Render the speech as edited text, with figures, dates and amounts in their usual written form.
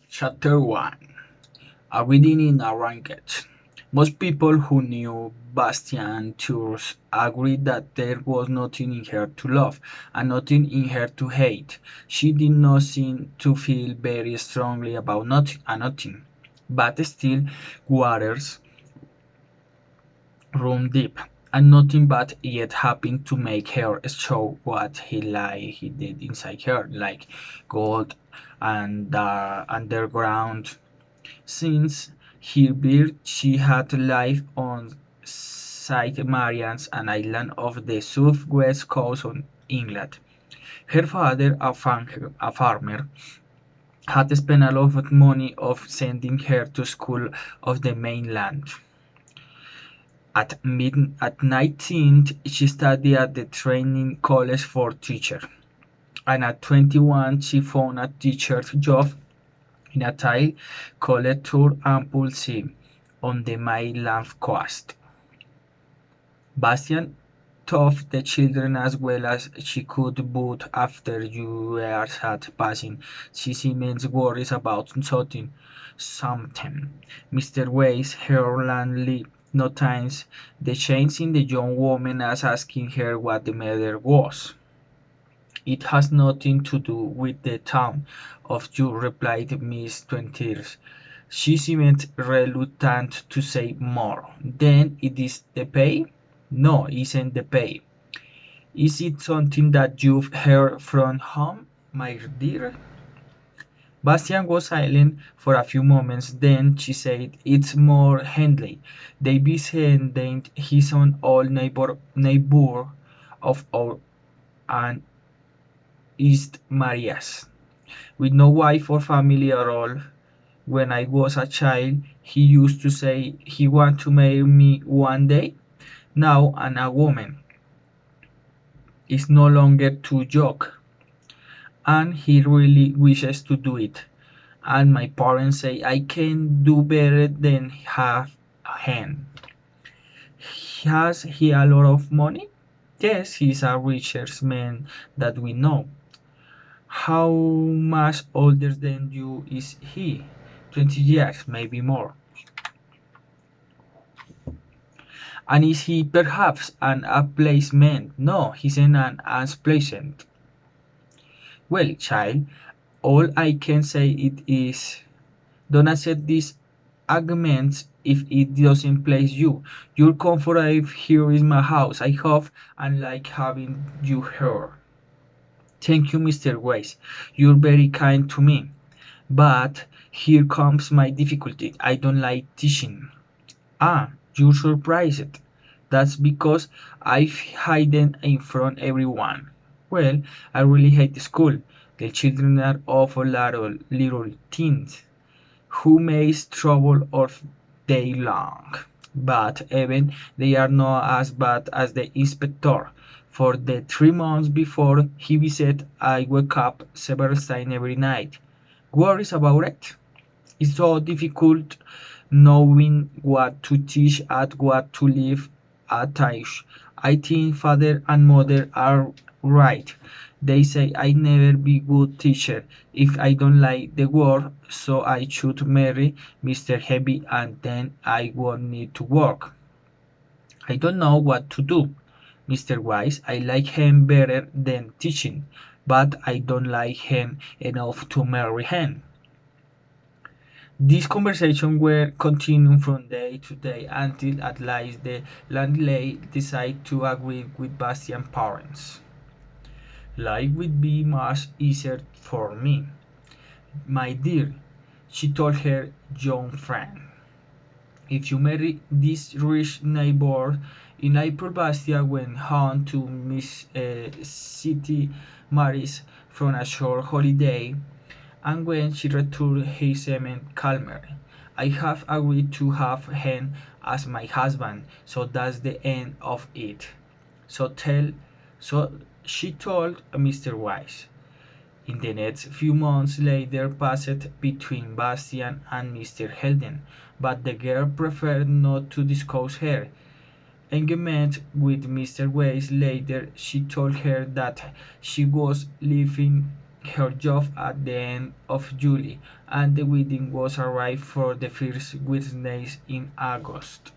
Chapter 1. A reading in a ranked. Most people who knew Bastian Tours agreed that there was nothing in her to love and nothing in her to hate. She did not seem to feel very strongly about nothing, but still waters run deep, and nothing but yet happened to make her show what he did inside her, like gold and underground. Since her birth she had lived on Saint Marian's, an island off the south-west coast of England. Her father, a farmer, had spent a lot of money of sending her to school of the mainland. At 19 she studied at the Training College for Teachers, and at 21 she found a teacher's job in a tile called Tour and Pulse on the mainland coast. Bastian taught the children as well as she could, but after years had passed, she seemed worried about something. Mr. Weiss, her landlady, noticed the change in the young woman as asking her what the matter was. "It has nothing to do with the tone of you," replied Miss Twenteers. She seemed reluctant to say more. "Then it is the pay?" "No, it isn't the pay." "Is it something that you've heard from home, my dear?" Bastian was silent for a few moments, then she said, "It's more Henley. David Henley, he's an old neighbour of our Aunt East Maria's, with no wife or family at all. When I was a child, he used to say he wanted to marry me one day. Now I'm a woman. It's no longer to joke, and he really wishes to do it. And my parents say I can do better than have him." "Has he a lot of money?" "Yes, he's a richest man that we know." "How much older than you is he?" "20 years, maybe more." "And is he perhaps an placement?" "No, he's an unpleasant." "Well, child, all I can say it is, don't accept these arguments if it doesn't please you. You're comfortable here in my house, I hope, and like having you here." "Thank you, Mr. Weiss. You're very kind to me. But here comes my difficulty. I don't like teaching." "Ah, you're surprised. That's because I've hidden in from everyone." "Well, I really hate school. The children are awful little things who makes trouble all day long. But even they are not as bad as the inspector. For the 3 months before he visited I woke up several times every night. Worries about it. It's so difficult knowing what to teach and what to leave attached. I think father and mother are right. They say I never be good teacher if I don't like the work, so I should marry Mr. Heavy and then I won't need to work. I don't know what to do, Mr. Wise. I like him better than teaching, but I don't like him enough to marry him. These conversations were continuing from day to day until at last the landlady decided to agree with Bastian's parents. "Life would be much easier for me, my dear," she told her young friend, "if you marry this rich neighbor." In April, Bastian went home to Miss City Maris from a short holiday, and when she returned he seemed calmer. "I have agreed to have him as my husband, so that's the end of it." So tell so she told Mr. Wise. In the next few months later passed between Bastian and Mr. Helden, but the girl preferred not to discuss her engagement with Mr. Weiss. Later she told her that she was leaving her job at the end of July, and the wedding was arranged for the first Wednesday in August.